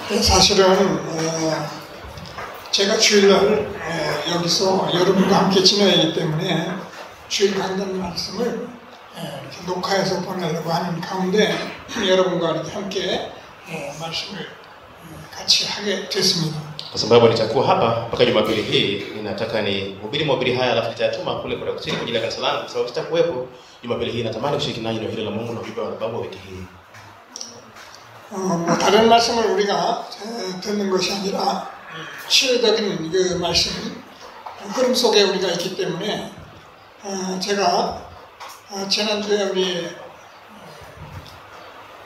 사실은 제가 주일날 여기서 여러분과 함께 지내야 하기 때문에 주일 강단 말씀을 이렇게 녹화해서 보내려고 하는 가운데 여러분과 이렇게 함께 말씀을 같이 하게 됐습니다. Kwa sababu nitakuwa hapa mpaka Jumapili hii, ninataka nihubiri mahubiri haya alafu nitayatuma kule kwa kusini kwa ajili ya kanisa langu. Kwa sababu sitakuwepo Jumapili hii, natamani kushiriki nanyi neno hili la Mungu na ujumbe wa sababu wiki hii. 다른 말씀을 우리가 듣는 것이 아니라 실효적인 그 말씀 흐름 속에 우리가 있기 때문에 제가 지난주에 우리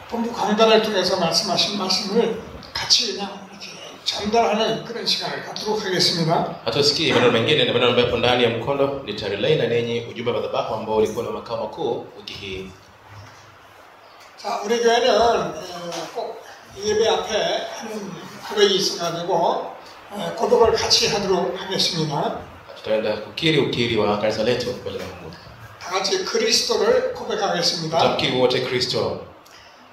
본부 강단을 통해서 말씀하신 말씀을 같이 그냥 이렇게 전달하는 그런 시간을 갖도록 하겠습니다. Hatusikii maneno mengine na maneno ambayo yapo ndani ya mkondo, nitarelay na ninyi ujumbe wa madhabahu ambao ulikuwa na makao makuu wiki hii. 자, 우리 교회는 꼭 예배 앞에 하는 고백이 있어가지고 고백을 같이 하도록 하겠습니다. Tutaenda kukiri ukiri wa kanisa letu mbele za Mungu. 다 같이 그리스도를 고백하겠습니다. Tutamkiri wote Kristo.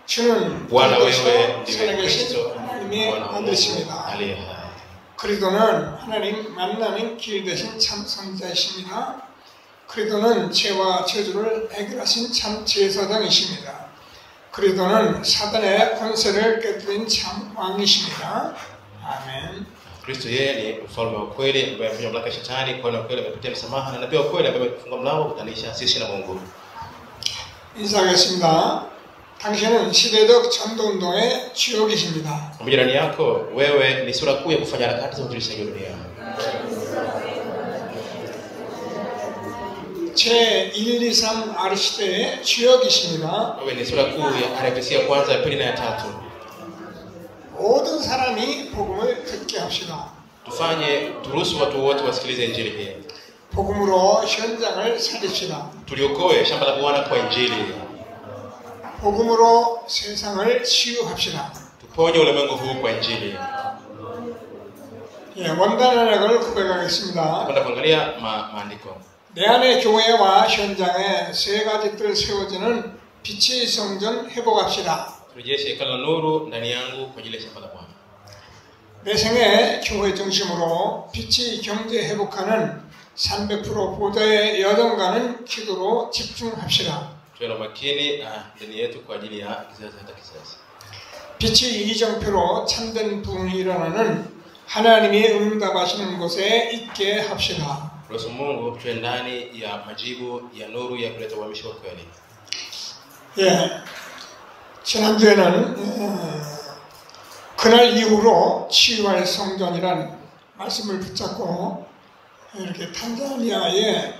주는 Bwana wewe ndiwe 살아계신 Kristo, 하나님의 Bwana wa 아들이십니다. Mungu aliye hai. 그리스도는 하나님 만나는 길 되신 참 선자이십니다. 그리스도는 죄와 저주를 해결하신 참 제사장이십니다. 그리스도는 사단의 권세를 깨뜨린 참 왕이십니다. 아멘. Kristo yeye ni mfalme wa kweli ambaye amefanya mamlaka ya shetani kwa na kweli ametupatia msamaha na nabii wa kweli ambaye amefunga mlango kutanisha sisi na Mungu. 인사하겠습니다. 당신은 시대적 전도운동의 주역이십니다. Jirani yako, wewe ni sura kuu ya kufanya harakati za uinjilishaji dunia. 제1, 2, 3 R시대의 주역이십니다. Wewe ni sura kuu ya harakati ya kwanza, ya pili na ya tatu. 모든 사람이 복음을 듣게 합시다. Turuhusu watu wote wasikilize injili hii. 복음으로 현장을 살립시다. Tuliokoe shamba la Bwana kwa injili. 복음으로 세상을 치유합시다. Tuponye ulimwengu huu kwa injili. 원단을 고백하겠습니다. Kwenda kuangalia maandiko. 내 안의 교회와 현장에 세 가지 뜰 세워지는 빛의 성전 회복합시다. Turejeshe hekalu la nuru ndani yangu kwa ajili ya shamba la Bwana. 내 생애 교회 중심으로 빛의 경제 회복하는 300% 보좌의 여정가는 기도로 집중합시다. Tuwe na makini ndani yetu kwa ajili ya kizazi hata kizazi. 빛의 이정표로 참된 부흥이 일어나는 하나님이 응답하시는 곳에 있게 합시다. Ruhusu Mungu tuwe ndani ya majibu ya nuru ya kuleta uhamisho wa kweli. 지난주에는 그날 이후로 치유할 성전이란 말씀을 붙잡고 이렇게 탄자니아의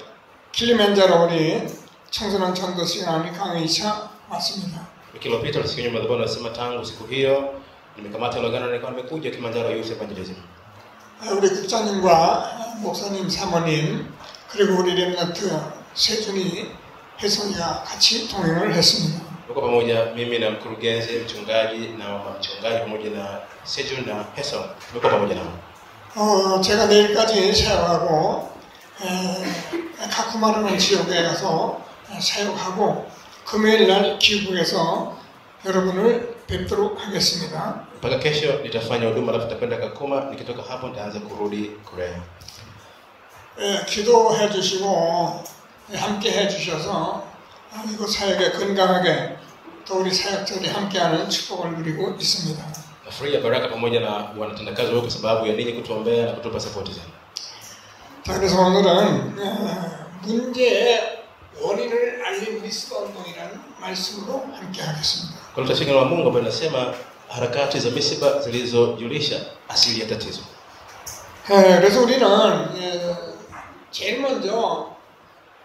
킬리만자로 우리 청소년 전도 시간이 강의차 왔습니다. Wiki iliyopita tulisikia nyuma madhabahu nasema tangu siku hiyo nimekamata logano na nikawa nimekuja Kilimanjaro Youth Evangelism. 우리 국장님과 목사님, 사모님 그리고 우리 렘넌트 세준이 혜성이가 같이 동행을 했습니다. Tuko pamoja mimi na mkurugenzi, mchungaji na mchungaji pamoja na Sejun na Hesong. Tuko pamoja nao. 제가 내일까지 사역하고 카쿠마라는 지역에 가서 사역하고 금요일 날 기부해서 여러분을 뵙도록 하겠습니다. Mpaka kesho nitafanya huduma alafu nitakwenda Kakuma, nikitoka hapo nitaanza kurudi Korea. 기도해 주시고 함께 해 주셔서 이곳 사역에 건강하게 또 우리 사역자들이 함께하는 축복을 누리고 있습니다. Nafurahia baraka pamoja na wanatendakazi wao kwa sababu ya ninyi kutuombea na kutupa support zenu. 자, 그래서 오늘은 문제의 원인을 알린 미스터 운동이라는 말씀으로 함께 하겠습니다. Kwa hiyo tutashika na Mungu ambaye anasema harakati za misiba zilizojulisha asili ya tatizo. 그래서 우리는 제일 먼저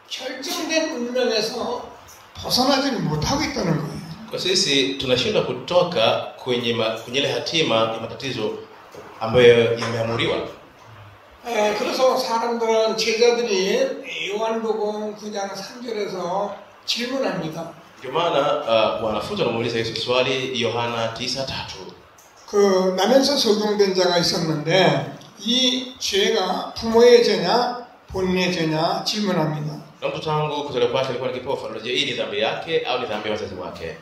결정된 운명에서 벗어나지 못하고 있다는 거예요. Kwa sisi tunashindwa kutoka kwenye ile hatima ya matatizo ambayo yameamuriwa. 그래서 사람들은 제자들이 요한복음 9장 3절에서 질문합니다. Ndio maana wanafunzi wanamuuliza Yesu swali Yohana 9:3. 그 나면서 소경된 자가 있었는데 이 죄가 부모의 죄냐 본인의 죄냐 질문합니다. Na mtu tangu kuzaliwa kwake alikuwa ni kipofu, anajua hii ni dhambi yake au ni dhambi ya wazazi wake.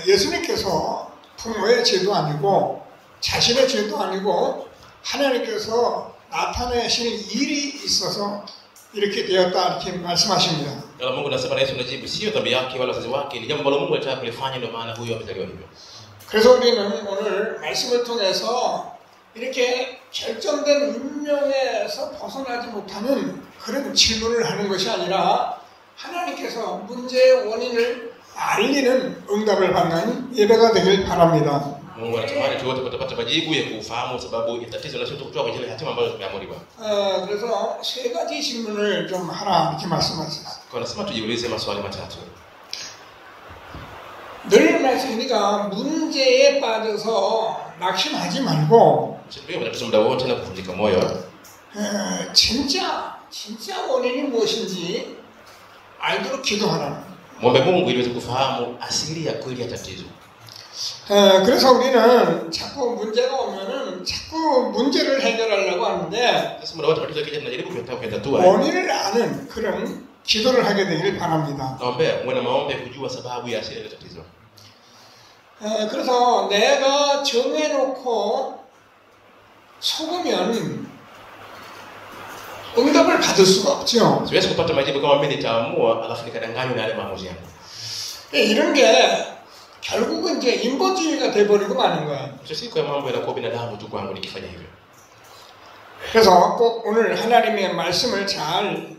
예수님께서 부모의 죄도 아니고 자신의 죄도 아니고 하나님께서 나타내실 일이 있어서 이렇게 되었다 이렇게 말씀하십니다. Kalau Mungu anasema na Yesu anajibu sio dhambi yake wala wazazi wake, ni jambo ambalo Mungu alitaka kulifanya, ndio maana huyo amezaliwa hivyo. 그래서 우리는 오늘 말씀을 통해서 이렇게 결정된 운명에서 벗어나지 못하는 그런 질문을 하는 것이 아니라 하나님께서 문제의 원인을 알리는 응답을 받는 예배가 되길 바랍니다. Mungu anatamani tuwote tutapata majibu ya kufahamu sababu ya tatizo na sio kutoka kwenye ile hatima ambayo tumeamuriwa. 그래서 세 가지 질문을 좀 하라 이렇게 말씀하셨어요. Kwa nasema tujiulize maswali matatu. 늘 말씀이니까 문제에 빠져서 낙심하지 말고 Sio mtatizo muda wote na kuvunjika moyo. 진짜 원인이 무엇인지 알도록 기도하라. Muombe Mungu ili uweze kufahamu asili ya kweli ya tatizo. 그래서 우리는 자꾸 문제가 오면은 자꾸 문제를 해결하려고 하는데 Sasa muda wote tatizo kija tunajaribu kutatua. 원인을 아는 그런 기도를 하게 되길 바랍니다. Naomba muwe na maombi ya kujua sababu ya asili ya tatizo. 그래서 내가 정해놓고 속으면 응답을 받을 수가 없죠. Siwezi kupata majibu kama mimi nitaamua alafu nikadanganywa na yale maamuzi yangu. 이런 게 결국은 이제 인본주의가 돼버리고 마는 거예요. Siku ya mambo yanakuwa binadamu tu kwangu nikifanya hivyo. 그래서 꼭 오늘 하나님의 말씀을 잘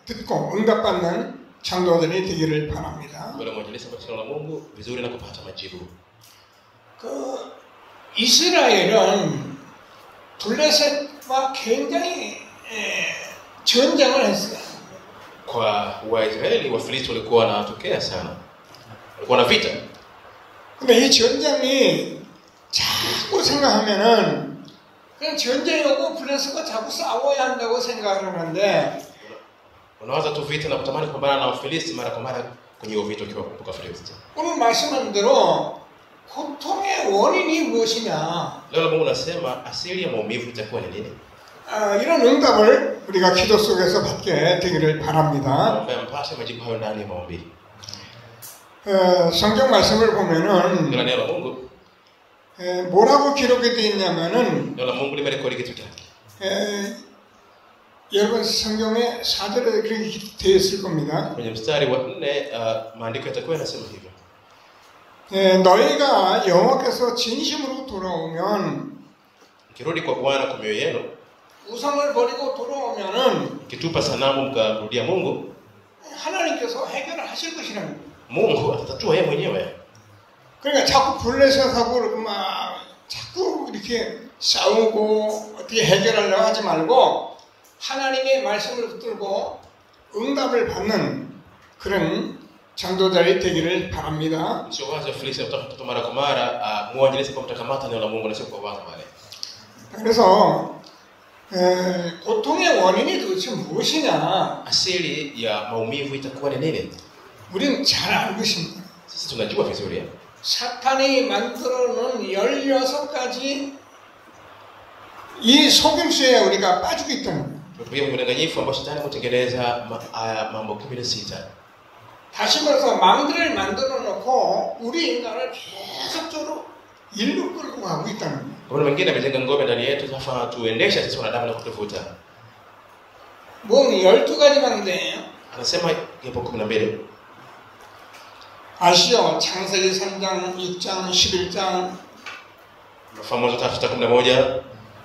듣고 응답받는 장로들이 되기를 바랍니다. Wale mwinjilisti wa neno la Mungu vizuri na kupata majibu. 그 이스라엘은 블레셋과 굉장히 전쟁을 했어요. Kwa Waisraeli Wafilisti walikuwa wanatokea sana. Walikuwa na vita. 근데 이 전쟁이 자꾸 생각하면은 그냥 전쟁이 오고 블레셋과 자꾸 싸워야 한다고 생각을 하는데 Unawaza tu vita na kutamani kupambana na Wafilisti mara kwa mara kwenye hiyo vita ukiwa kutoka Wafilisti. 오늘 말씀한 대로 고통의 원인이 무엇이냐? Leo Mungu anasema asili ya maumivu itakuwa ni nini? 이런 응답을 우리가 기도 속에서 받게 되기를 바랍니다. Naomba mpate majibu hayo ndani ya maombi. 성경 말씀을 보면은 Neno la Mungu 뭐라고 기록이 되어 있냐면은 neno la Mungu limerekodi kitu gani? 여러분 성경에 4절에 그렇게 되어 있을 겁니다. Kwenye mstari wa 4 maandiko yatakuwa yanasema hivyo. 너희가 여호와께서 진심으로 돌아오면 Kirudi kwa Bwana kwa mioyo yenu, 우상을 버리고 돌아오면은 kitupa sanamu mkamrudia Mungu, 하나님께서 해결을 하실 것이라는 거예요. Mungu atatatua yeye mwenyewe. 그러니까 자꾸 블레셋하고 막 자꾸 이렇게 싸우고 어떻게 해결하려고 하지 말고 하나님의 말씀을 붙들고 응답을 받는 그런 장도자리 되기를 바랍니다. Sio wazi Wafilisti watatoa mara kwa mara, mwinjilisti kwa mtakamata neno la Mungu na sio kwa waza wale. 그래서 고통의 원인이 도대체 무엇이냐? Asili ya maumivu itakuwa ni nini? 우리는 잘 알고 있습니다. Sisi tunajua vizuri. 사탄이 만들어 놓은 16가지 이 속임수에 우리가 빠지고 있다는 거예요. Tunapokuwa mdanganyifu ambao shetani kutengeneza mambo 16. 다시 말해서 망들을 만들어 놓고 우리 인간을 계속적으로 일로 끌고 가고 있다는 거예요. Kuna mwingine amejenga ngome ndani yetu sasa tuendesha sisi wanadamu na kutuvuta. 뭐 12가지 망대예요. Anasema yapo 12. 아시죠? 창세기 3장, 6장, 11장. Mfano 3:11.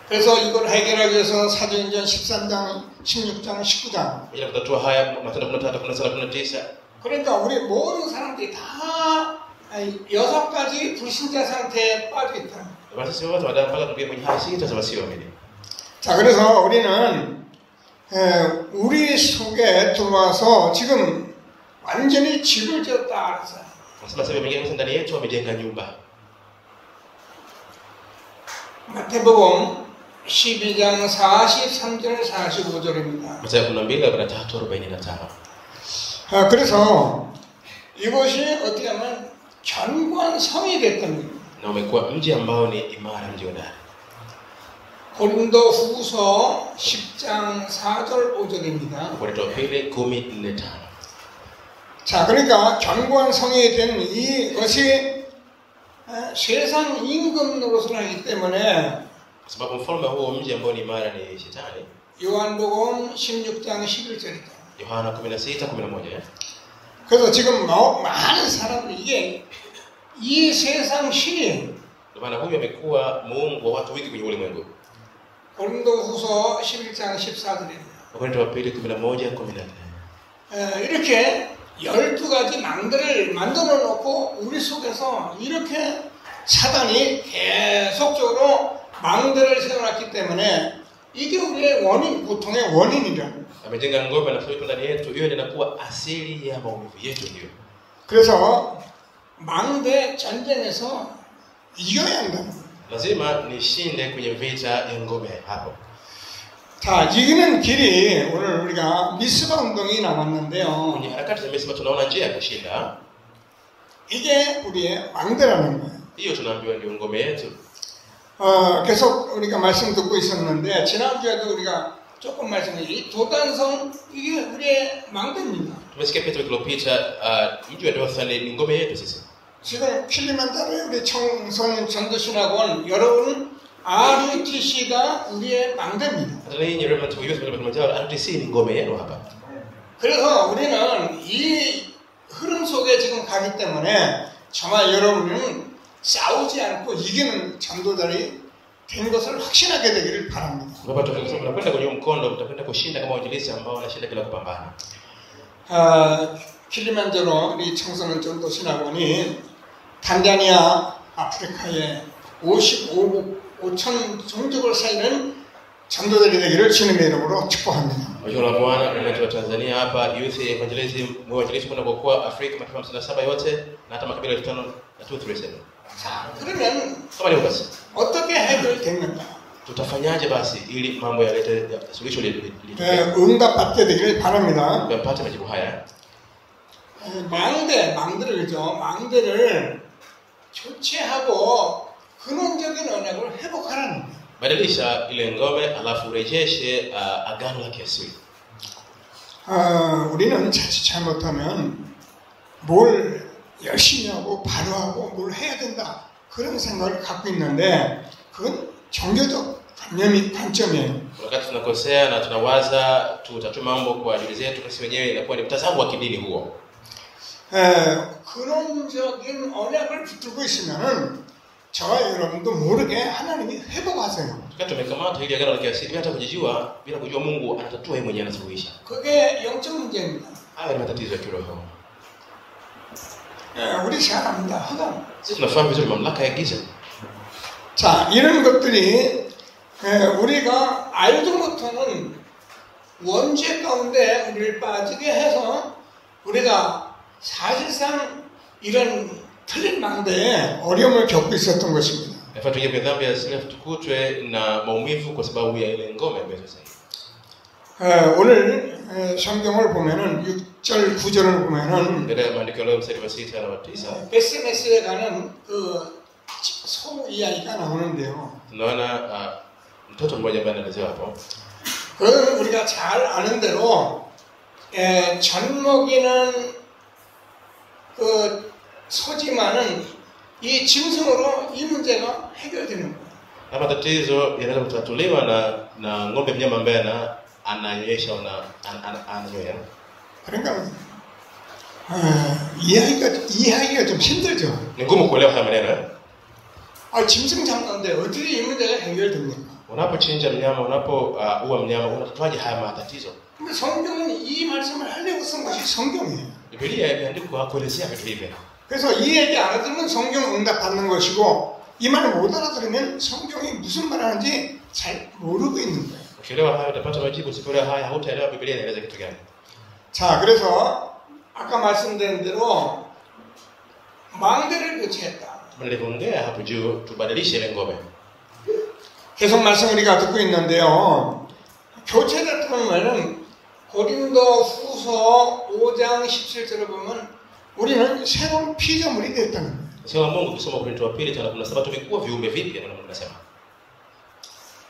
그래서 이걸 해결하기 위해서 사도행전 13장, 16장, 19장. Ili kutatua haya Matendo 13, 17, 19. 그러니까 우리 모든 사람들이 다 6가지 불신자 상태에 빠져 있다. Basi sio watu wanadamu mpaka tuingie kwenye hali sita za wasioamini. 자, 그래서 우리는 우리 속에 들어와서 지금 완전히 집을 지었다 그랬어요. Nasema sasa mwingine ndani yetu wamejenga nyumba. 마태복음 12장 43절 45절입니다. Mathayo 12:43-45. 그래서 이것이 어떻게 하면 견고한 성이 됐다는 거예요. Na umekuwa mji ambao ni imara, mji hodari. 고린도 후서 10장 4절 5절입니다. Korinto wa pili 10:4. 자, 그러니까 견고한 성이 된 이것이 세상 임금 노릇을 하기 때문에 Kwa sababu mfalme huo mji ambao ni imara ni shetani. 요한복음 16장 11절이다. Yohana 16:11. 그래서 지금 많은 사람들이 이게 이 세상 신이에요. Ndio maana huyu amekuwa mungu wa watu wengi kwenye ulimwengu. 고린도후서 11장 14절입니다. Wakorintho wa pili 11:14. 이렇게 12가지 망대를 만들어 놓고 우리 속에서 이렇게 사단이 계속적으로 망대를 세워놨기 때문에 이게 우리의 고통의 원인이라. Amejenga ngome na kuipa ndani yetu, hiyo inakuwa asili ya maumivu yetu hiyo. 그래서 망대 전쟁에서 이겨야 한다. Lazima nishinde kwenye vita ya ngome hapo. 자, 이기는 길이 오늘 우리가 미스바 운동이 남았는데요. Kwenye harakati za Misri tunaona njia ya kushinda. 이게 우리의 망대라는 거예요. Hiyo tunaambiwa ndio ngome yetu. 계속 우리가 말씀 듣고 있었는데 지난주에도 우리가 조금 말씀을 이 도단성 이게 우리의 망대입니다. Tumesikia Petro kilopita mji wa Dothan ni ngome yetu sisi. 지금 킬리만자로의 우리 청소년 전도신학원 여러분 RUTC가 우리의 망대입니다. Hata ninyi Reverend Youth Kilimanjaro RTC ni ngome yenu hapa. 그래서 우리는 이 흐름 속에 지금 가기 때문에 정말 여러분은 싸우지 않고 이기는 전도자들이 된 것을 확신하게 되기를 바랍니다. Baba tukisema tunakwenda kwenye mkondo mtakwenda kushinda kama wainjilisti ambao wanashinda kila kupambana. 킬리만자로 우리 청소년 전도신학원이 탄자니아 아프리카에 55국 5천 종족을 살리는 전도자들이 되기를 주님의 이름으로 축복합니다. Wajua la Bwana kwa Tanzania hapa youth evangelism mwanjilisti kwenda kwa Afrika mataifa 57 yote na hata makabila 537. 자, 그러면 Kama leo basi 어떻게 해결되는가? tutafanyaje basi ili mambo yalete suluhisho 응답받게 되기를 바랍니다. yapate majibu haya. 망대를 그죠? 망대를 교체하고 근원적인 언약을 회복하라는 거예요. Badilisha ile ngome alafu urejeshe agano la kiasili. 우리는 자칫 잘못하면 뭘 열심히 하고 바로 하고 뭘 해야 된다 그런 생각을 갖고 있는데 그건 종교적 관점이에요. Wakati tunakosea na tunawaza tutatuma mambo kwa ajili zetu sisi wenyewe inakuwa ni mtazamo wa kidini huo. 근원적인 언약을 붙들고 있으면은 저와 여러분도 모르게 하나님이 회복하세요. Wakati tumekamata ile agano la kiasili hata kujijua bila kujua Mungu anatatua yeye mwenyewe anasuluhisha. 그게 영적 문제입니다. Haya ni matatizo ya kiroho. 우리 잘 압니다. 허감. Sisi tunafahamu vizuri mamlaka ya giza. 자, 이런 것들이 우리가 알도 못하는 원죄 가운데 우리를 빠지게 해서 우리가 사실상 이런 틀린 망대에 어려움을 겪고 있었던 것입니다. Nafaa tuingie dhambi ya asili tukutwe na maumivu kwa sababu ya ile ngome ambayo sasa. 오늘 성경을 보면은 6절 9절을 보면은 Ndio maandiko leo mstari wa 6 na wa 9. 베스메스에 가는 그 소 이야기가 나오는데요. Tunaona mtoto mmoja ambaye anaelezewa hapo. 그건 우리가 잘 아는 대로 젖 먹이는 그 소지만은 이 짐승으로 이 문제가 해결되는 거예요. Hapa tatizo yanaweza kutatuliwa na ng'ombe mnyama ambaye ananyonyesha na ananyonya. 그러니까 이해하기가 좀 힘들죠. Ni ngumu kuelewa haya maneno. 짐승 잡는데 어떻게 이 문제가 해결됩니까? Unapochinja mnyama, unapoua mnyama, unatatuaje haya matatizo? 근데 성경은 이 말씀을 하려고 쓴 것이 성경이에요. Biblia imeandikwa kuelezea vitu hivi. 그래서 이 얘기 알아들으면 성경 응답 받는 것이고 이 말을 못 알아들으면 성경이 무슨 말하는지 잘 모르고 있는 거예요. Ukielewa haya utapata majibu, usipoelewa haya hautaelewa Biblia inaeleza kitu gani. 자, 그래서 아까 말씀드린 대로 망대를 교체했다. Nilivyoongea hapo juu tubadilishe ile ngome. 계속 말씀 우리가 듣고 있는데요. 교체됐다는 말은 고린도 후서 5장 17절을 보면 우리는 새로운 피조물이 됐다는 거예요. Sema Mungu kusoma Korinto wa 2:17 tumekuwa viumbe vipya na Mungu anasema.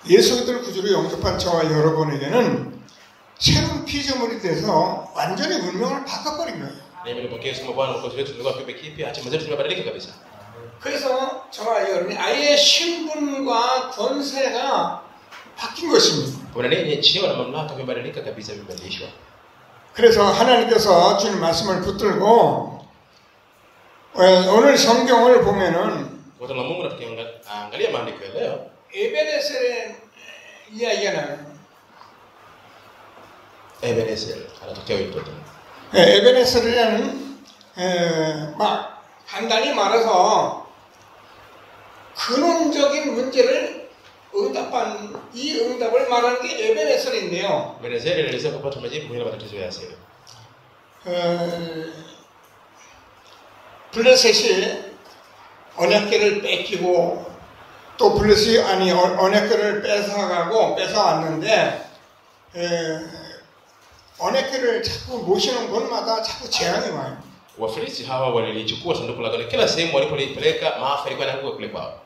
예수 그리스도를 구주로 영접한 저와 여러분에게는 새로운 피조물이 돼서 완전히 운명을 바꿔버린 거예요. Na nimepokea somo Bwana kwa wetu tulikuwa viumbe kipya, hatima zetu zimebadilika kabisa. 그래서 저와 여러분이 아예 신분과 권세가 바뀐 것입니다. Kemudian ini cheo na mamlaka vimebadilika kabisa, vimebadilishwa. 그래서 하나님께서 주님 말씀을 붙들고 오늘 성경을 보면은 Kwa sababu Mungu tukiangalia maandiko ya leo, 에베네셀의 이야기가 나요. Ebenezer anatokea huyu mtoto. 에베네셀이라는 막 간단히 말해서 근원적인 문제를 응답한 이 응답을 말하는 게 에베네셀인데요. Ebenezer iliweza kupata majibu kwenye matatizo ya asili. 블레셋이 언약궤를 뺏기고 또 블레셋이 아니 언약궤를 뺏어왔는데 언약궤를 자꾸 모시는 곳마다 자꾸 재앙이 와요. Wafilisti hawa walilichukua sanduku la agano, kila sehemu walipolipeleka maafa yalikuwa yanakuwa kule kwao.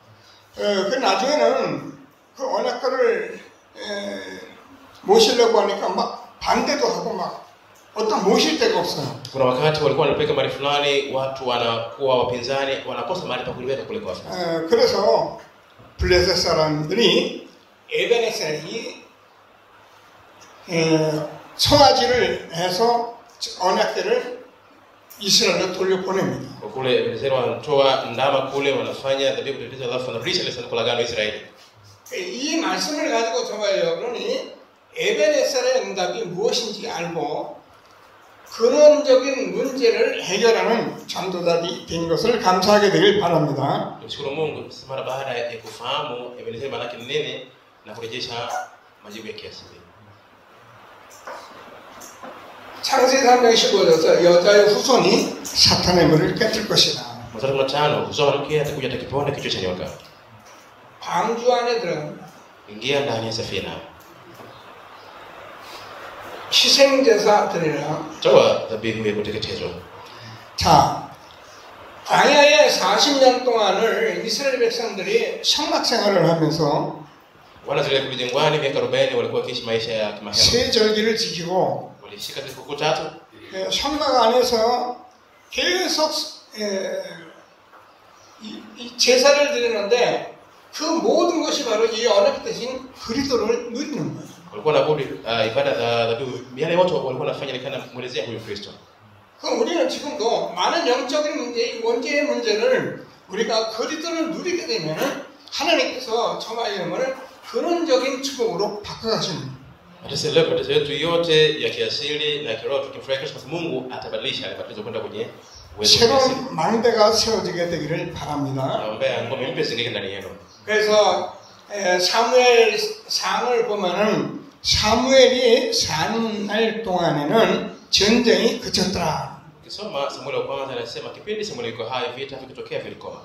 그 나중에는 그 언약궤를 모시려고 하니까 막 반대도 하고 막 어떤 모실 데가 없어요. Kuna wakati walikuwa wanapeleka mahali fulani, watu wanakuwa wapinzani, wanakosa mahali pa kuliweka kule kwa Wafilisti. 그래서 블레셋 사람들이 에베네셀이 송아지를 해서 언약궤를 이스라엘로 돌려보냅니다. Kule Ebenezer wanatoa ndama kule, wanafanya dhabihu kuteketeza, alafu wanarudisha ile sanduku la agano Israeli. 이 말씀을 가지고 저와 여러분이 에베네셀의 응답이 무엇인지 알고 근원적인 문제를 해결하는 전도자들이 된 것을 감사하게 되길 바랍니다. Mshukuru Mungu mara baada ya kufahamu Ebenezer maana yake ni nini na kurejesha majibu ya kiasili. 창세기 3장 15절에서 여자의 후손이 사탄의 머리를 깨뜨릴 것이다. Mstari wa 5, uzao wa mke atakuja atakiponda kichwa cha nyoka. 방주 안에 들어갑니다. Ingia ndani ya safina. 희생제사 드리라. Toa dhabihu ya kuteketezwa. 자, 광야의 40년 동안을 이스라엘 백성들이 성막 생활을 하면서 Wana zile kule jangwani miaka 40 walikuwa wakiishi maisha ya kimahema. 세 절기를 지키고 Walishika siku 3. 성막 안에서 계속 이 제사를 드리는데 그 모든 것이 바로 이 언약 대신 그리스도를 누리는 거예요. Walikuwa wanaabudu ibada za dhabihu. Yale wote walikuwa wanafanya ni kana muelezea huyu Kristo. 그럼 우리는 지금도 많은 영적인 문제, 원죄의 문제를 우리가 그리스도를 누리게 되면 하나님께서 저와 여러분을 근원적인 축복으로 바꿔가시는 거예요. Hata leo matatizo yetu yote ya kiasili na kiroho tukimfurahi Kristo, Mungu atabadilisha ile matatizo kwenda kwenye uwezo wa kiasili. 새로운 망대가 세워지게 되기를 바랍니다. Naomba ngome mpya zingine ndani yenu. 그래서 사무엘상을 보면은 사무엘이 사는 날 동안에는 전쟁이 그쳤더라. Ukisoma Samueli wa kwanza anasema kipindi Samueli yuko hai vita vikitokea vilikoma.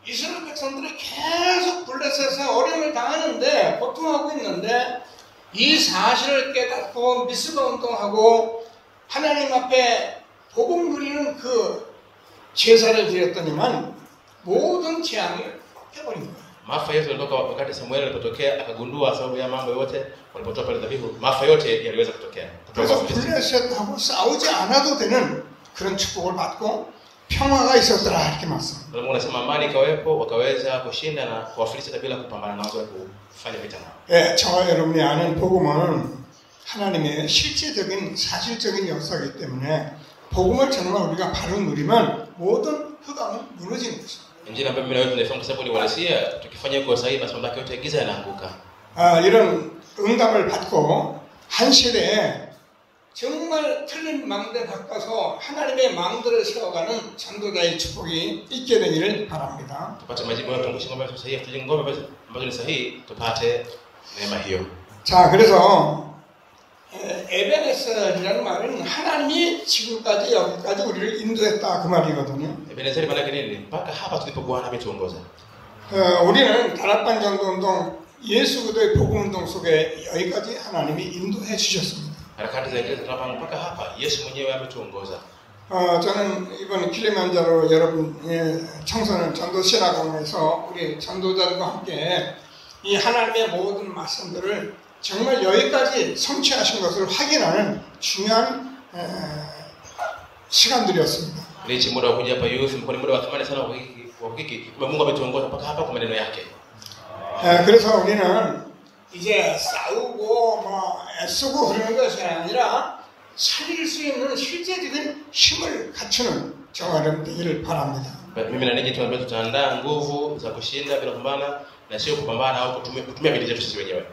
이스라엘 백성들이 계속 블레셋에 어려움을 당하는데 고통하고 있는데 이 사실을 깨닫고 미스바 운동하고 하나님 앞에 복음 누리는 그 제사를 드렸더니만 모든 재앙을 깨버린 거예요. Maafa yote yalitoka wakati Samueli alipotokea akagundua sababu ya mambo yote walipotoa pale dhabihu. Maafa yote yaliweza kutokea. 그래서 블레셋하고 싸우지 않아도 되는 그런 축복을 받고 평화가 있었더라 이렇게 말씀. Mungu anasema amani ikawepo, wakaweza kushinda na kuwafilisi bila kupambana nao kufanya vita nao. 예, 저와 여러분이 아는 복음은 하나님의 실제적인 사실적인 역사이기 때문에 복음을 정말 우리가 바로 누리면 모든 흑암은 무너지는 것입니다. Injili ambayo mimi na wewe tunaifahamu kwa sababu ni uhalisia, tukifanya kwa sahihi basi mamlaka yote ya giza yanaanguka. 이런 응답을 받고 한 시대에 정말 틀린 망대 바꿔서 하나님의 망대를 세워가는 전도자의 축복이 있게 되기를 바랍니다. Tupate majibu ya tungushi ngombe sahihi, tujenge ngombe ambazo ni sahihi, tupate neema hiyo. 자, 그래서 에베네셀이라는 말은 하나님이 지금까지 여기까지 우리를 인도했다 그 말이거든요. Ebenezer maana yake nini? Mpaka hapa tulipo Bwana ametuongoza. 우리는 다락방 전도운동 예수 그리스도의 복음 운동 속에 여기까지 하나님이 인도해 주셨습니다. Harakati za Injili tunapanga mpaka hapa Yesu mwenyewe ametuongoza. 저는 이번 킬리만자로 여러분 청소년 전도 신학원에서 우리 전도자들과 함께 이 하나님의 모든 말씀들을 정말 여기까지 성취하신 것을 확인하는 중요한 시간들이었습니다. Licha muda wa kuja hapa youth mko ni muda wa thamani sana kwa hiki. Mungu ametuongoza mpaka hapa kwa maneno yake. 그래서 우리는 이제 싸우고 뭐 애쓰고 그러는 것이 아니라 살릴 수 있는 실제적인 힘을 갖추는 저와 여러분 되기를 바랍니다. Mimi na ninyi tuambie tutaandaa nguvu za kushinda bila kupambana na sio kupambana au kutumia bidii zetu sisi wenyewe.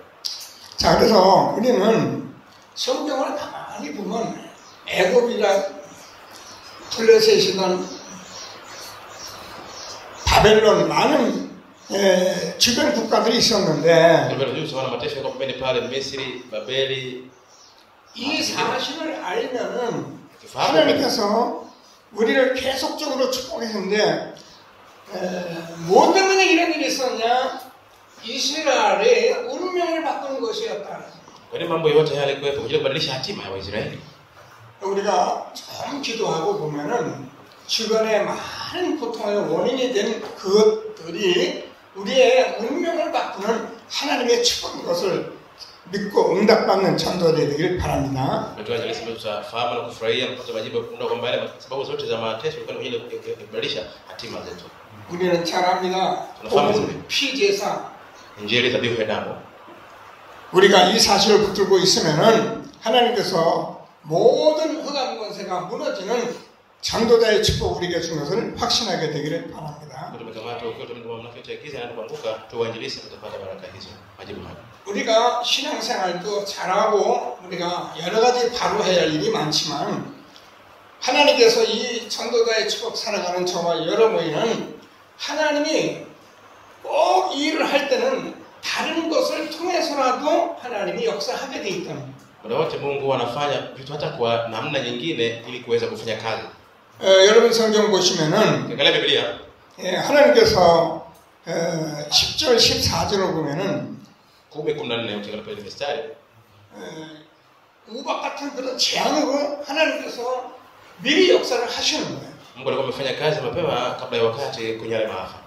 자, 그래서 우리는 성경을 가만히 보면 애굽이라 블레셋이든 바벨론 많은 주변 국가들이 있었는데 이 사실을 알면은 하나님께서 우리를 계속적으로 축복했는데 뭐 때문에 이런 일이 있었냐? 이스라엘의 운명을 바꾸는 것이었다. 우리가 좀 기도하고 보면은 주변에 많은 고통의 원인이 된 그것들이 우리의 운명을 바꾸는 하나님의 축복인 것을 믿고 응답받는 전도들이 되길 바랍니다. 우리는 잘 압니다. 피제사. 우리가 이 사실을 붙들고 있으면은 하나님께서 모든 흑암 권세가 무너지는 전도자의 축복 우리에게 준 것을 확신하게 되기를 바랍니다. 우리가 신앙생활도 잘하고 우리가 여러 가지 바로 해야 할 일이 많지만 하나님께서 이 전도자의 축복 살아가는 저와 여러분은 하나님이 꼭 이 일을 할 때는 다른 것을 통해서라도 하나님이 역사하게 돼 있다는. Muda wote Mungu anafanya vitu hata kwa namna nyingine ili kuweza kufanya kazi. 여러분 성경 보시면은 Angalia Biblia. 하나님께서 10절 14절을 보면은 14 ukiangalia pale mstari 우박 같은 그런 재앙으로 하나님께서 미리 역사를 하시는 거예요. Mungu alikuwa amefanya kazi mapema kabla ya wakati kwenye yale maafa.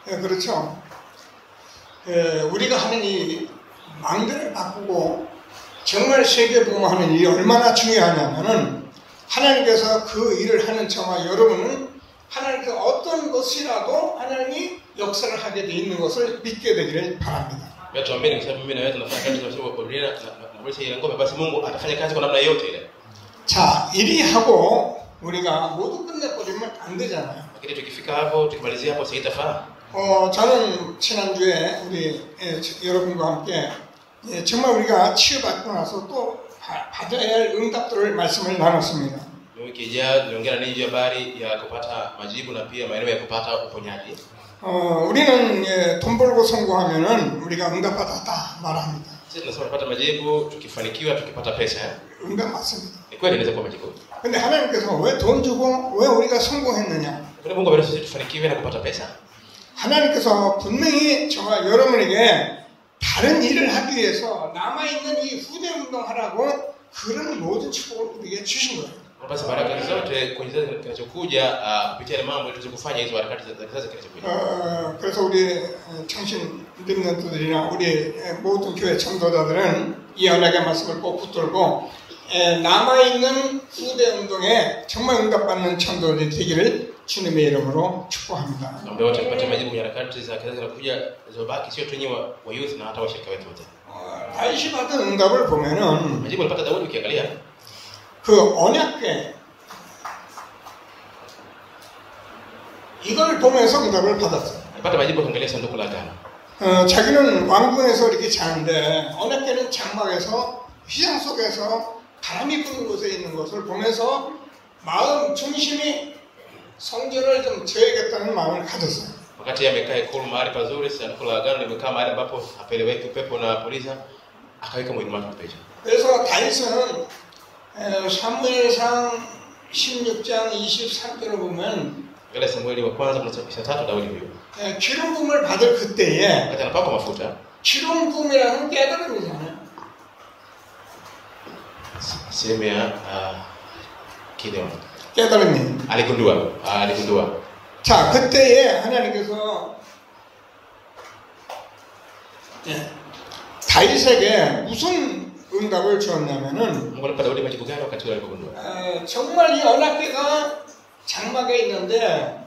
그렇죠. 우리가 하는 이 망대를 바꾸고 정말 세계복음하는 일이 얼마나 중요하냐면은 하나님께서 그 일을 하는 저와 여러분은 하나님께서 어떤 것이라도 하나님이 역사를 하게 돼 있는 것을 믿게 되기를 바랍니다. Tuamini kwa sababu mimi na wewe tunafanya kazi kwa sababu Biblia na mwezi ile ngome basi Mungu atafanya kazi kwa namna yote ile. 자, 일이 하고 우리가 모두 끝내버리면 안 되잖아요. Lakini tukifika hapo tukimalizia hapo haitafaa. 저는 지난주에 우리 여러분과 함께 정말 우리가 치유받고 나서 또 받아야 할 응답들을 말씀을 나눴습니다. Wiki ijayo niongea ninyi habari ya kupata majibu na pia maeneo ya kupata uponyaji. 우리는 돈 벌고 성공하면은 우리가 응답받았다 말합니다. Sisi tunasema kupata majibu tukifanikiwa tukipata pesa. 응답 맞습니다. Ni kweli inaweza kuwa majibu. 근데 하나님께서 왜 돈 주고 왜 우리가 성공했느냐? Kwa Mungu anataka sisi tufanikiwe na kupata pesa. 하나님께서 분명히 저와 여러분에게 다른 일을 하기 위해서 남아있는 이 후대 운동하라고 그런 모든 축복을 우리에게 주신 거예요. Basi baraka zote kwenye kizazi kinachokuja kupitia ile mambo tuweze kufanya hizo harakati za kizazi kinachokuja. 그래서 우리 청신 림넌트들이나 우리 모든 교회 청도자들은 이 언약의 말씀을 꼭 붙들고 남아있는 후대 운동에 정말 응답받는 청도들이 되기를 주님의 이름으로 축복합니다. Naomba wote tupate majibu kwenye harakati za kizazi kinachokuja zilizobaki, sio tu nyinyi wa youth na hata washirika wetu wote. 다윗이 받은 응답을 보면은 Majibu alipata Daudi ukiangalia 그 언약궤 이걸 보면서 응답을 받았어요. alipata majibu ukiangalia sanduku la agano. 자기는 왕궁에서 이렇게 자는데 언약궤는 장막에서 휘장 속에서 바람이 부는 곳에 있는 것을 보면서 마음 중심이 성전을 좀 지어야겠다는 마음을 가졌어요. Wakati amekaa ikulu mahali pazuri, sanduku la agano limekaa mahali ambapo hapeleweki upepo na puliza, akaweka mwili wake pale. 그래서 다윗은 사무엘상 16장 23절을 보면 Angalia Samueli wa kwanza 23 Daudi huyo. 기름 부음을 받을 그때에 Wakati anapakwa mafuta, 기름 부음이라는 깨달음이잖아요. sehemu ya Gideon. 깨달음이. Aligundua. 자, 그때에 하나님께서 다윗에게 무슨 응답을 주었냐면은 Mungu alimpa Daudi majibu gani wakati alipogundua? 정말 이 언약궤가 장막에 있는데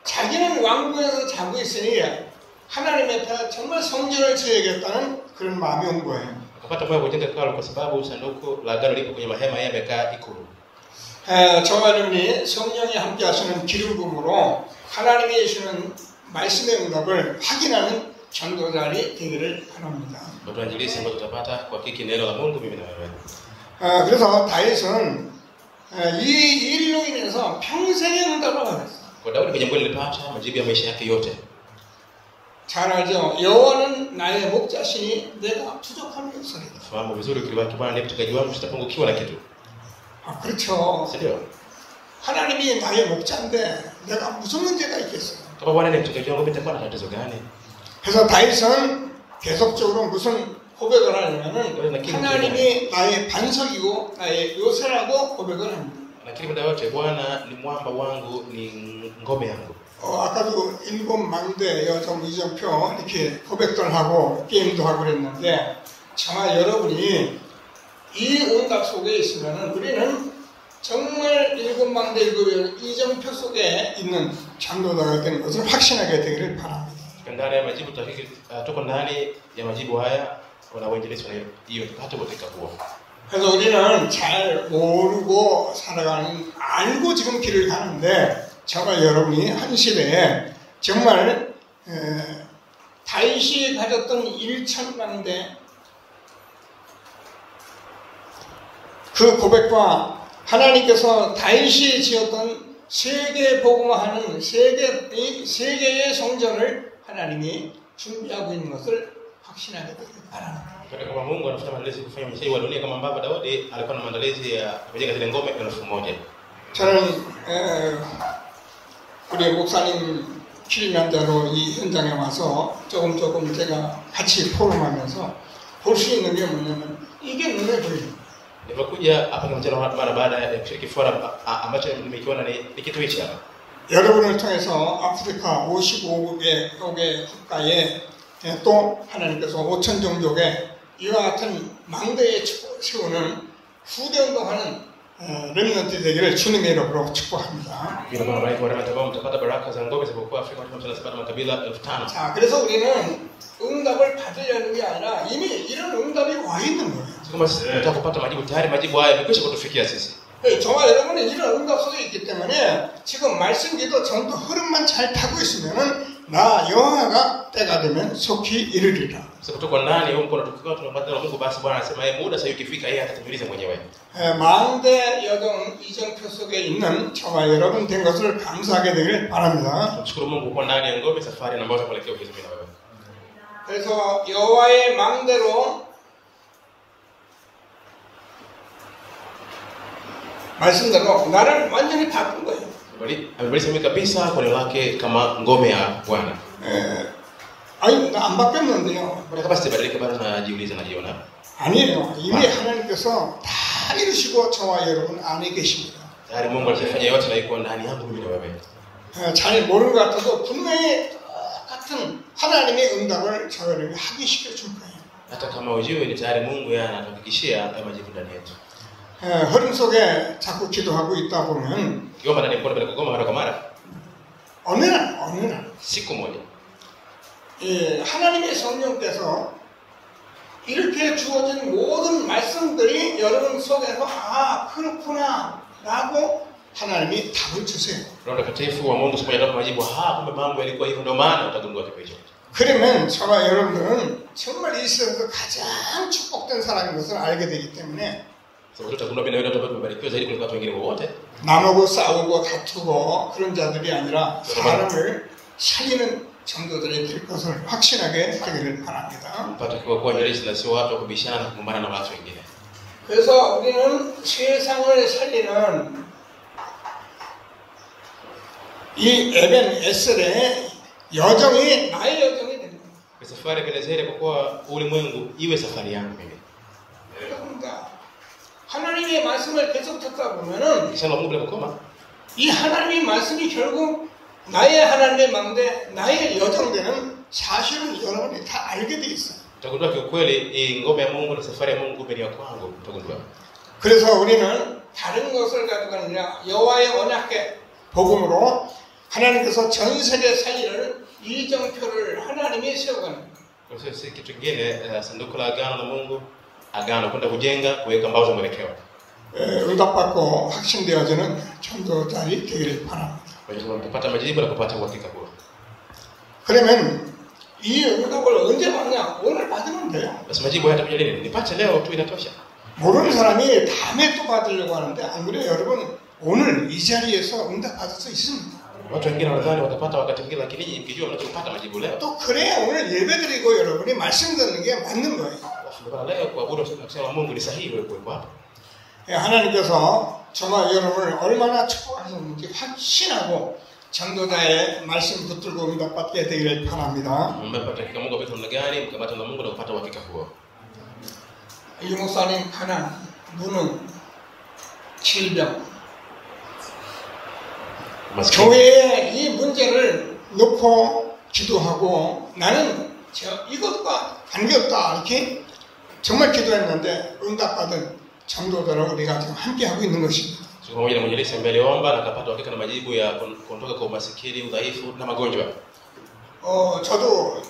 자기는 왕궁에서 자고 있으니 하나님 앞에 정말 성전을 지어야겠다는 그런 마음이 온 거예요. Akapata moyo kujenga hekalu kwa sababu sanduku la agano liko kwenye mahema yeye amekaa ikulu. 저와 여러분이 성령이 함께 하시는 기름 부음으로 하나님이 주시는 말씀의 응답을 확인하는 전도자들이 되기를 바랍니다. Ndio injilisi ambayo tutapata kuhakiki neno la Mungu mimi na wewe. 그래서 다윗은 이 일로 인해서 평생의 응답을 받았어요. Kwa Daudi kwenye mwili alipata majibu ya maisha yake yote. 잘 알죠. 여호와는 나의 목자시니 내가 부족함이 없으리라. Fahamu vizuri ukibaki Bwana ndiye mchungaji wangu sitapungukiwa na kitu. 그렇죠. Ndio. 하나님이 나의 목자인데 내가 무슨 문제가 있겠어요? Kama Bwana ndiye mchungaji wangu nitakuwa na tatizo gani? 그래서 다윗은 계속적으로 무슨 고백을 하냐면은 하나님이 나의 반석이고 나의 요새라고 고백을 합니다. Lakini muda wote Bwana ni mwamba wangu, ni ngome yangu. 아까도 일곱 망대 여정 이정표 이렇게 고백들 하고 게임도 하고 그랬는데 정말 여러분이 이 응답 속에 있으면은 우리는 정말 일곱 망대 일곱 이정표 속에 있는 장로자가 되는 것을 확신하게 되기를 바랍니다. Ndani ya majibu tahiki tuko ndani ya majibu haya wanaoinjilisi hiyo hata katika huo. 그래서 우리는 잘 모르고 살아가는 알고 지금 길을 가는데 정말 여러분이 한 시대에 정말 다윗이 가졌던 1,000망대 그 고백과 하나님께서 다윗이 지었던 세계 복음화하는 세계의 성전을 하나님이 준비하고 있는 것을 확신하게 되길 바랍니다. Kama Mungu anafanya maandalizi kufanya mshai wa dunia kama ambavyo Daudi alikuwa na maandalizi ya kujenga zile ngome 1000. 저는 우리 목사님 필면대로 이 현장에 와서 조금 제가 같이 포럼하면서 볼 수 있는 게 뭐냐면 이게 눈에 보여요. Nilipokuja hapa mchana mara baada ya kushiriki forum ambacho nimekiona ni kitu hichi hapa. 여러분을 통해서 아프리카 55개 국가에 또 하나님께서 5천 종족에 이와 같은 망대에 세우는 후대 운동하는 렘넌트 되기를 주님의 이름으로 축복합니다. 자, 그래서 우리는 응답을 받으려는 게 아니라 이미 이런 응답이 와 있는 거예요. 정말 여러분은 이런 응답 속에 있기 때문에 지금 말씀기도 전도 흐름만 잘 타고 있으면은 나 여호와가 때가 되면 속히 이르리라. 망대 여정 이정표 속에 있는 저와 여러분 된 것을 감사하게 되길 바랍니다. 그래서 여호와의 망대로 말씀대로 나를 완전히 바꾼 거예요. Amebadilisha kabisa kwa neno lake kama ngome ya Bwana. 아니 나 안 바뀌었는데요. Kama sibadilika bado najiuliza najiona. 아니에요. 이미 하나님께서 다 이루시고 저와 여러분 안에 계십니다. Tayari Mungu alifanya yote na yuko ndani yangu mimi na wewe. 잘 모르는 것 같아도 분명히 똑같은 하나님의 응답을 저희를 하게 시켜줄 거예요. Hata kama ujue ni tayari Mungu yeye anatuhakikishia haya majibu ndani yetu. 흐름 속에 자꾸 기도하고 있다 보면 Kiomba ndani mkono bila kugoma mara kwa mara. 어느 날 Siku moja. 하나님의 성령께서 이렇게 주어진 모든 말씀들이 여러분 속에서 그렇구나 라고 하나님이 답을 주세요. Roho Mtakatifu wa Mungu siku moja majibu kumbe mambo yalikuwa hivyo ndio maana utagundua kitu hicho. 그러면 저와 여러분들은 정말 이 세상에서 가장 축복된 사람인 것을 알게 되기 때문에 나누고 싸우고 다투고 그런 자들이 아니라 사람을 살리는 정도들이 될 것을 확신하게 되기를 바랍니다. 그래서 우리는 세상을 살리는 이 에벤 에셀의 여정이 나의 여정이 됩니다. 하나님의 말씀을 계속 듣다 보면은 이 하나님의 말씀이 결국 나의 하나님의 망대, 나의 여정되는 사실을 여러분이 다 알게 돼 있어요. 그래서 우리는 다른 것을 가지고 아니라 여호와의 언약궤 복음으로 하나님께서 전 세계 살리는 이정표를 하나님이 세워가는 거예요. Kwa hiyo si kitu kingine, sanduku la agano la Mungu, agano kwenda kujenga, kuweka mbao za mwelekeo. 응답받고 확신되어지는 전도자들이 되기를 바랍니다. Kwa hiyo tunapata majibu na kupata uhakika huo. 그러면 이 응답을 언제 받냐? 오늘 받으면 돼요. Basi majibu haya yatakuja lini? Nipate leo tu inatosha. 모르는 사람이 다음에 또 받으려고 하는데 안 그래요, 여러분? 오늘 이 자리에서 응답받을 수 있습니다. Watu wengine wanadhani watapata wakati mwingine, lakini nyinyi mkijua mnachopata majibu leo. 또 그래야 오늘 예배드리고 여러분이 말씀 듣는 게 맞는 거예요. Kwa leo kuabudu na kusema Mungu ni sahihi wewe kuwepo hapa. 하나님께서 저와 여러분을 얼마나 축복하셨는지 확신하고 전도자의 말씀 붙들고 응답받게 되기를 바랍니다. Mmepata hakika Mungu ametu namna gani, mkamata na Mungu na kupata uhakika huo. 이 목사님 가난, 무능, 질병, 교회의 이 문제를 놓고 기도하고 나는 이것과 관계없다 이렇게 정말 기도했는데 응답받은 전도자로 우리가 지금 함께하고 있는 것입니다. Pamoja na mwinjilisti ambaye aliomba na akapata uhakika na majibu ya kuondoka kwa umasikini, udhaifu na magonjwa. 저도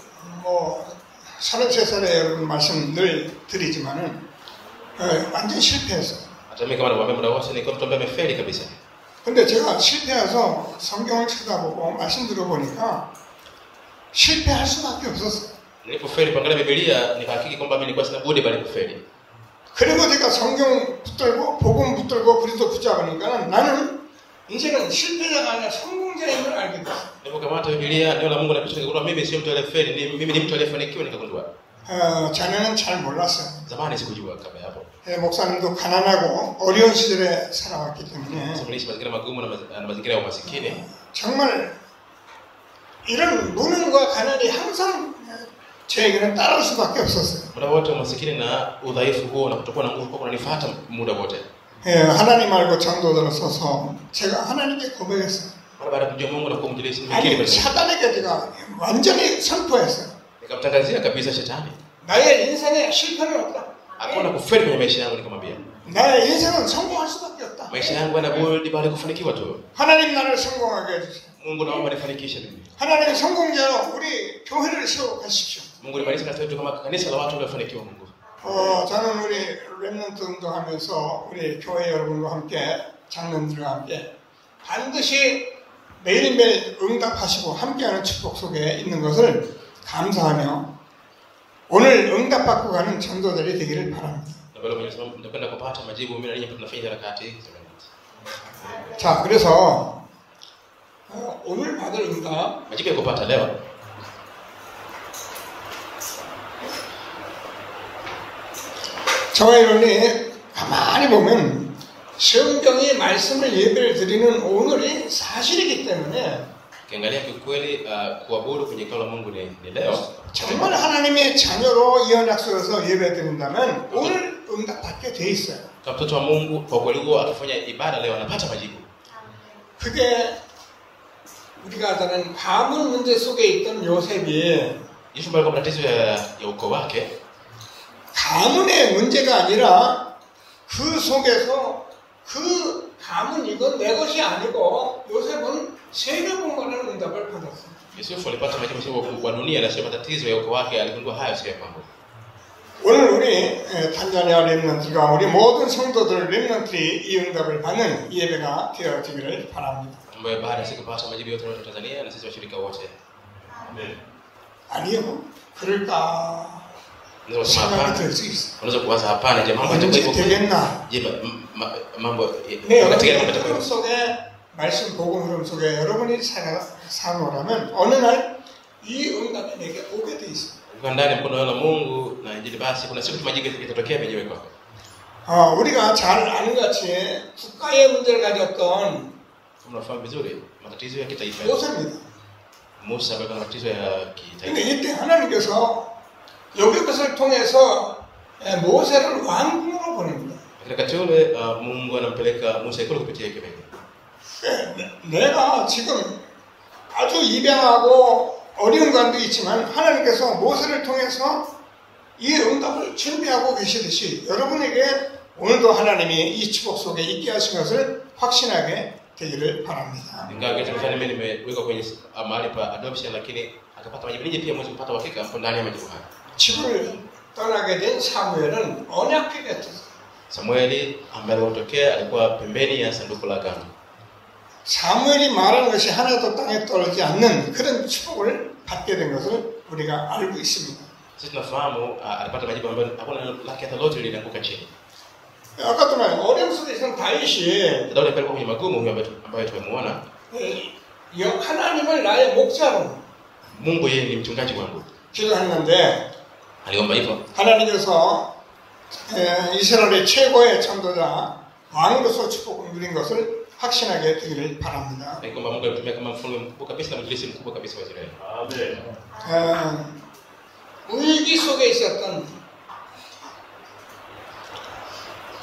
33살에 여러분 말씀 늘 드리지만은 완전 실패했어요. Hata mimi kama nawaambia muda wote niko mtu ambaye amefeli kabisa. 근데 제가 실패해서 성경을 찾아보고 말씀 들어보니까 실패할 수밖에 없었어요. Nilipofeli kuangalia Biblia nikahakiki kwamba mimi nilikuwa sina budi bali kufeli. 그리고 제가 성경 붙들고 복음 붙들고 그리스도 붙잡으니까 나는 이제는 실패자가 아니라 성공자인 걸 알게 됐어요. Nilipokamata Biblia neno la Mungu na kisha nikagundua mimi sio mtu aliyefeli, mimi ni mtu aliyefanikiwa nikagundua. 전에는 잘 몰랐어요. Zamani sikujua kabla hapo. 목사님도 가난하고 어려운 시절에 살아왔기 때문에 Tunaishi mazingira magumu na mazingira ya umasikini. 정말 이런 무능과 가난이 항상 저에게는 따라올 수밖에 없었어요. Muda wote umasikini na udhaifu huo na kutokuwa na nguvu kwa kunanifuata muda wote. 하나님 알고 전도자로 서서 제가 하나님께 고백했어요. Baada ya kujua Mungu na kumjulisha nimekiri 아니 사단에게 제가 완전히 선포했어요. Nikamtangazia kabisa shetani. 나의 인생에 실패는 없다. Hakuna kufeli kwenye maisha yangu, nikamwambia. 나의 인생은 성공할 수밖에 없다. Maisha yangu yana budi bali kufanikiwa tu. 하나님 나를 성공하게 해주세요. Mungu naomba nifanikishe mimi. 하나님 성공자로 우리 교회를 세워 가십시오. Mungu nibariki kanisa letu kama kanisa la watu waliofanikiwa Mungu. 저는 우리 렘넌트 운동하면서 우리 교회 여러분과 함께 장로들과 함께 반드시 매일매일 응답하시고 함께하는 축복 속에 있는 것을 감사하며 오늘 응답받고 가는 전도들이 되기를 바랍니다. Nitakwenda kupata majibu mimi na ninyi tunafanya harakati. 자, 그래서 오늘 받을 응답 majibu ya kupata leo 저와 여러분이 가만히 보면 성경이 말씀을 예배를 드리는 오늘이 사실이기 때문에 ukiangalia kiukweli kuabudu kwenye hekalu la Mungu ni leo. 정말 하나님의 자녀로 이 언약속에서 예배 드린다면 오늘 응답받게 돼 있어요. Kama mtoto wa Mungu kwa kweli huo akifanya ibada leo anapata majibu. 그게 우리가 아는 가문 문제 속에 있던 요셉이 Yesu alikuwa na tatizo ya ukoo wake. 가문의 문제가 아니라 그 속에서 그 가문 이건 내 것이 아니고 요셉은 세계복만한 응답을 받았어요. Yusufu alipata majibu kwa dunia na sio matatizo ya ukoo wake, aligundua hayo sio mambo. 오늘 우리 탄자니아 렘넌트가 우리 모든 성도들 렘넌트들이 이 응답을 받는 예배가 되어지기를 바랍니다. Ambaye baada ya siku kupata majibu yote kutoka Tanzania na sisi washirika wote. 아니요. 그럴까? 생각이 들 수 있어. Unaweza kuwaza hapana, je, mambo 언제 yatakuwa 되겠나? je, mambo wakati gani 흐름 속에 말씀 복음 흐름 속에 여러분이 살아오라면 어느 날 이 응답이 내게 오게 돼 있어. Kwa ndani mkono wa Mungu na injili basi kuna siku majibu yatatokea yenyewe kwako. 우리가 잘 아는 같이 국가의 문제를 가졌던 Unafahamu vizuri matatizo ya kitaifa. 모세입니다. Musa alikuwa na matatizo ya kitaifa. 근데 이때 하나님께서 여기 것을 통해서 모세를 왕궁으로 보냅니다. Wakati ule Mungu anampeleka Musa ikulu kupitia Yehovah. 내가 지금 아주 입양하고 어려운 감도 있지만 하나님께서 모세를 통해서 이 응답을 준비하고 계시듯이 여러분에게 오늘도 하나님이 이 축복 속에 있게 하신 것을 확신하게 되기를 바랍니다. Ingawa kile mfano mimi nimeweka kwenye mahali pa adoption lakini akapata majibu nije pia mwezi kupata uhakika hapo ndani ya majibu haya. 집을 떠나게 된 사무엘은 언약궤 같았어요. Samueli ambaye alipotokea alikuwa pembeni ya sanduku la agano. 사무엘이 말하는 것이 하나도 땅에 떨어지지 않는 그런 축복을 받게 된 것을 우리가 알고 있습니다. Sisi tunafahamu alipata majibu ambayo hakuna neno lake hata lote lilianguka chini. 아까도 말한 어려움 속에 있던 다윗이 Daudi alikuwa kwenye magumu huyo ambaye tumemuona. 하나님을 나의 목자로 Mungu yeye ni mchungaji wangu. 기도했는데 Aliomba hivyo. 하나님께서 이스라엘의 최고의 전도자 왕으로서 축복을 누린 것을 확신하게 되기를 바랍니다. Ni kwamba Mungu alitumia kama mfalme mkubwa kabisa na mwinjilisti mkubwa kabisa wa Israeli. 아멘. 위기 속에 있었던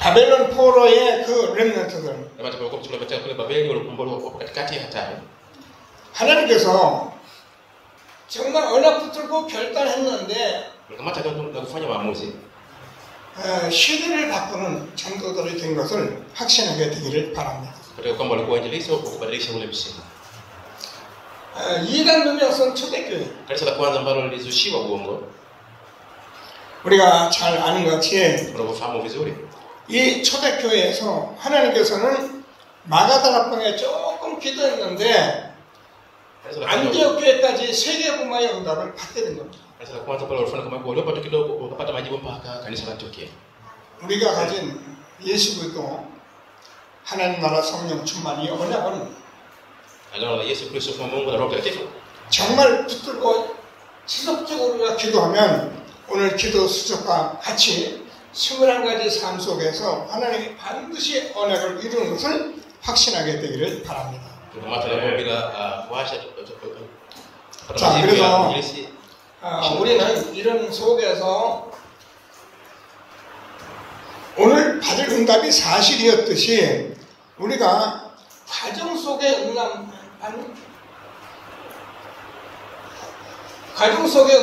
바벨론 포로의 그 렘넌트들 Kama tulipokuwa tunapatia kule Babeli walikombolewa wapo katikati ya hatari. 하나님께서 정말 언약 붙들고 결단했는데 Walikamata na kufanya maamuzi. 시대를 바꾸는 전도들이 된 것을 확신하게 되기를 바랍니다. Kwa kwamba walikuwa wainjilisti wa kubadilisha ule msingi. 이단 누명성 초대교회 Kanisa la kwanza ambalo lilizushiwa uongo. 우리가 잘 아는 것 같이 Unavyofahamu vizuri. 이 초대교회에서 하나님께서는 마가다락방에 조금 기도했는데 안디옥 교회까지 세계분마의 응답을 받게 된 겁니다. Kanisa la kwanza pale walifanya kama waliopata kidogo wakapata majibu mpaka kanisa la Antiokia. 우리가 가진 예수도 하나님 나라 성령 충만 이 언약은 Agano la Yesu Kristo kwa Mungu na Roho Mtakatifu. 정말 붙들고 지속적으로 우리가 기도하면 오늘 기도 수족과 같이 21가지 삶 속에서 하나님이 반드시 언약을 이루는 것을 확신하게 되기를 바랍니다. Tukamata na bila kuacha 자, 그래서 injilisti. 우리는 이런 속에서 오늘 받을 응답이 사실이었듯이 우리가 가정 속의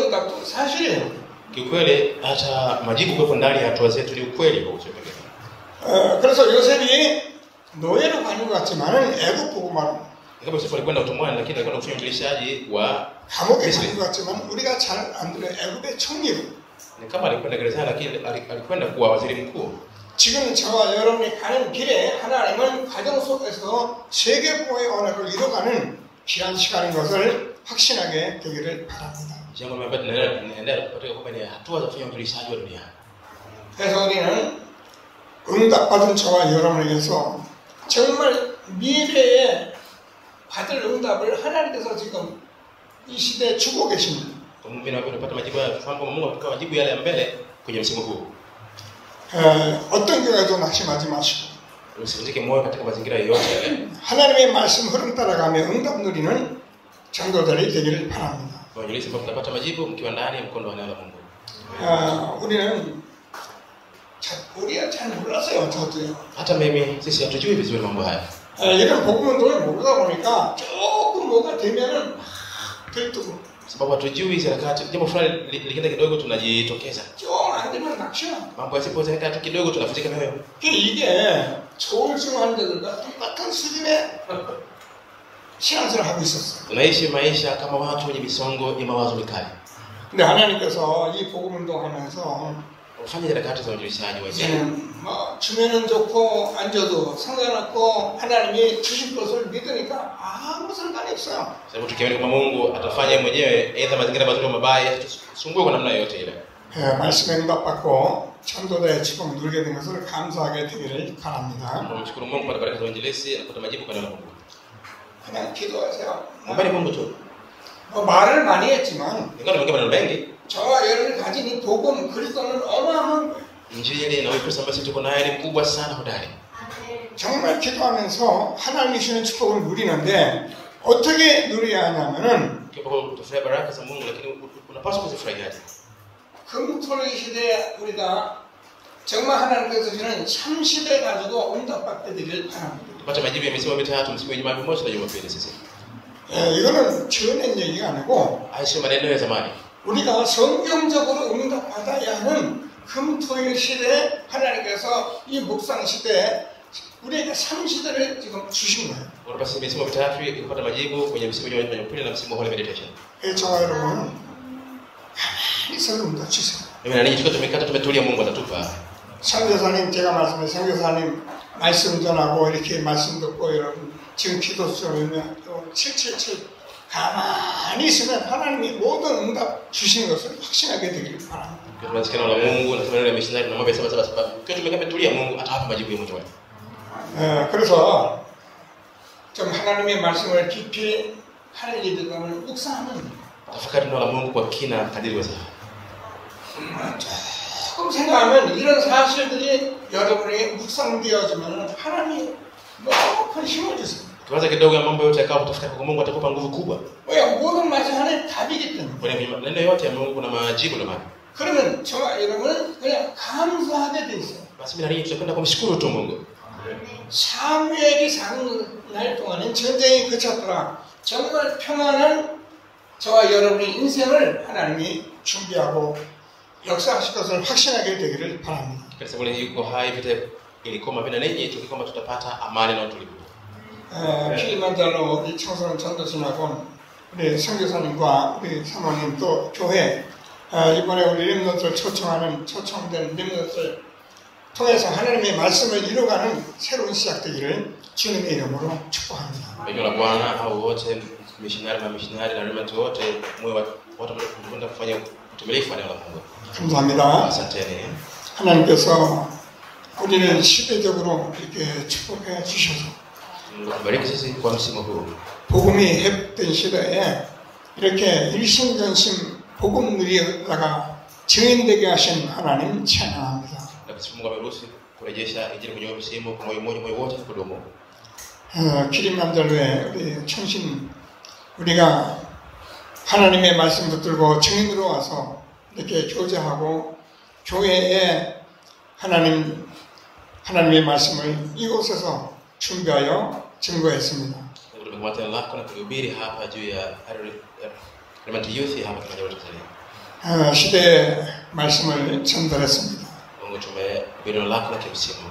응답도 사실이에요. Kiukweli hata majibu kwa ndani ya hatua zetu ni ukweli kwa usema. 그래서 요셉이 노예로 가는 것 같지만은 애굽 보고만 Kama Yusufu alikwenda utumwani lakini alikuwa kufanya uinjilishaji wa 감옥에 가는 것 같지만 우리가 잘 안 들어요. 애굽의 총리로. ni kama alikwenda gerezani lakini alikwenda kuwa waziri mkuu. 지금 저와 여러분이 가는 길에 하나님은 가정 속에서 세계보의 언약을 이뤄가는 귀한 시간인 것을 확신하게 되기를 바랍니다. Jambo ambalo tunaendelea katika kwamba ni hatua za kufanya uinjilishaji wa dunia. 그래서 우리는 응답받은 저와 여러분에게서 정말 미래에 받을 응답을 하나님께서 지금 이 시대에 주고 계십니다. Mimi na wewe tunapata majibu ya kwamba Mungu anatupa majibu yale ya mbele kwenye msimu huu. 어떤 경우에도 낙심하지 마시고 Usivunjike moyo katika mazingira yoyote yale. 하나님의 말씀 흐름 따라가며 응답 누리는 전도들이 되기를 바랍니다. Wainjilisti ambao mtapata majibu mkiwa ndani ya mkondo wa neno la Mungu. 우리가 잘 몰랐어요. 저도요. Hata mimi sisi hatujui vizuri mambo haya. 이런 복음운동을 모르다 보니까 조금 뭐가 되면은 막 들뜨고 Sababu hatujui harakati jambo fulani likienda kidogo tunajitokeza. 좀 안 되면 낙심하. Mambo yasipoenda tu kidogo tunavunjika mioyo. 이게 조울증 환자들과 똑같은 수준의 신앙생활을 하고 있었어요. Tunaishi maisha kama watu wenye misongo ya mawazo mikali. 근데 하나님께서 이 복음운동하면서 Ufanye harakati za uinjilishaji wa Injili. 이제는 뭐 주면은 좋고 앉아도 상관없고 하나님이 주실 것을 믿으니까 아무 상관이 없어요. Sababu tukiamini kwamba Mungu atafanya mwenyewe aidha mazingira mazuri au mabaya tusumbue kwa namna yoyote ile. 말씀에 응답받고 전도자의 축복을 누리게 된 것을 감사하게 되기를 바랍니다. Tunamshukuru Mungu kwa baraka za uinjilisti na kupata majibu kwa neno la Mungu. 그냥 기도하세요. Ombeni Mungu tu. 말을 많이 했지만 Ingawa nimeongea maneno mengi, 저와 여러분이 가진 이 복음 그리스도는 어마어마한 거예요. Injili na Ukristo ambao sisi tuko nayo ni mkubwa sana hodari. 정말 기도하면서 하나님이 주시는 축복을 누리는데 어떻게 누려야 하냐면은 Kipo kutufurahia baraka za Mungu lakini unapaswa kuzifurahiaje? 금토리 시대에 우리가 정말 하나님께서 주시는 참 시대 가지고 응답받게 되길 바랍니다. Tupate majibu ya misimu mitatu, msimu wa Jumamosi na Jumapili sisi. 이거는 지어낸 얘기가 아니고 Haya sio maneno ya zamani. 우리가 성경적으로 응답받아야 하는 금토일 시대에 하나님께서 이 묵상 시대에 우리에게 3시대를 지금 주신 거예요. Ora basi misimu mitatu kupata majibu kwenye msimu wa Jumapili na msimu wa Holy Meditation. 저와 여러분 가만히 설명도 주세요. Mimi na ninyi tukiwa tumekaa tumetulia, Mungu atatupa. 선교사님 제가 말씀해 선교사님 말씀 전하고 이렇게 말씀 듣고 여러분 지금 기도 수요일면 777 가만히 있으면 하나님이 모든 응답 주시는 것을 확신하게 되기를 바랍니다. Tunasikia neno la Mungu na tunaelewa missionary na mambo ya sababu. Tukiwa tumekaa tumetulia, Mungu atawapa majibu ya mtu wake. 그래서 좀 하나님의 말씀을 깊이 하나님의 뜻을 묵상하면 Tafakari neno la Mungu kwa kina kadiri weza. 조금 생각하면 이런 사실들이 여러분에게 묵상되어지면 하나님이 너무 큰 힘을 주세요. Tuanze kidogo ya mambo yote yakawa kutafuta kwa Mungu atakupa nguvu kubwa. 왜 모든 말씀 하나님의 답이기 때문에. Kwenye maneno yote ya Mungu kuna majibu ndio maana. 그러면 저와 여러분은 그냥 감사하게 돼 있어요. Basi mimi na ninyi tutakwenda kumshukuru tu Mungu. 사무엘이 사는 날 동안은 전쟁이 그쳤더라. 정말 평안한 저와 여러분의 인생을 하나님이 준비하고 역사하실 것을 확신하게 되기를 바랍니다. Kanisa bwana yuko hai, vita ilikoma, mimi na ninyi tukikomba tutapata amani na utulivu. 킬리만자로 우리 청소년 전도신학원 우리 선교사님과 우리 사모님 또 교회 이번에 우리 렘넌트를 초청된 렘넌트를 통해서 하나님의 말씀을 이루어가는 새로운 시작되기를 주님의 이름으로 축복합니다. Wengi wa Bwana au wote missionary na missionary na remnant wote mwe watu mnakwenda kufanya utimilifu wa neno la Mungu. 감사합니다. Asanteni. 하나님께서 우리를 시대적으로 이렇게 축복해 주셔서 Bariki sisi kwa msimu huu. 복음이 회복된 시대에 이렇게 일심전심 복음 누리다가 증인되게 하신 하나님 찬양합니다. Na kwa Mungu ameruhusu kurejesha injili kwenye msimu kwa moyo wote kudumu. 킬리만자로에 우리 청신 우리가 하나님의 말씀 붙들고 증인으로 와서 이렇게 교제하고 교회에 하나님의 말씀을 이곳에서 준비하여 증거했습니다. Tumekuwa tena lako na kuhubiri hapa juu ya remnant youth hapa katika Tanzania. 시대의 말씀을 전달했습니다. Mungu tumehubiri neno lako na kimsimu.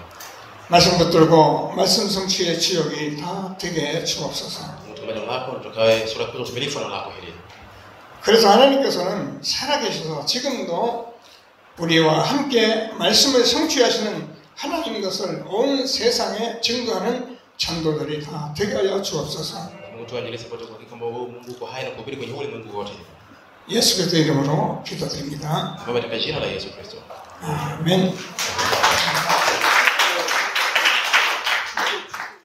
말씀 붙들고 말씀 성취의 지역이 다 되게 주옵소서. Neno lako tukawe sura kwa utimilifu na lako hili. 그래서 하나님께서는 살아계셔서 지금도 우리와 함께 말씀을 성취하시는 하나님 것을 온 세상에 증거하는 전도들이 다 되게 하여 주옵소서. Mungu tuanjeleze pote kwa kwamba Mungu kwa hai na kuhubiri kwenye ulimwengu wote. 예수 그리스도 이름으로 기도드립니다. Baba, katika jina la Yesu Kristo. 아멘.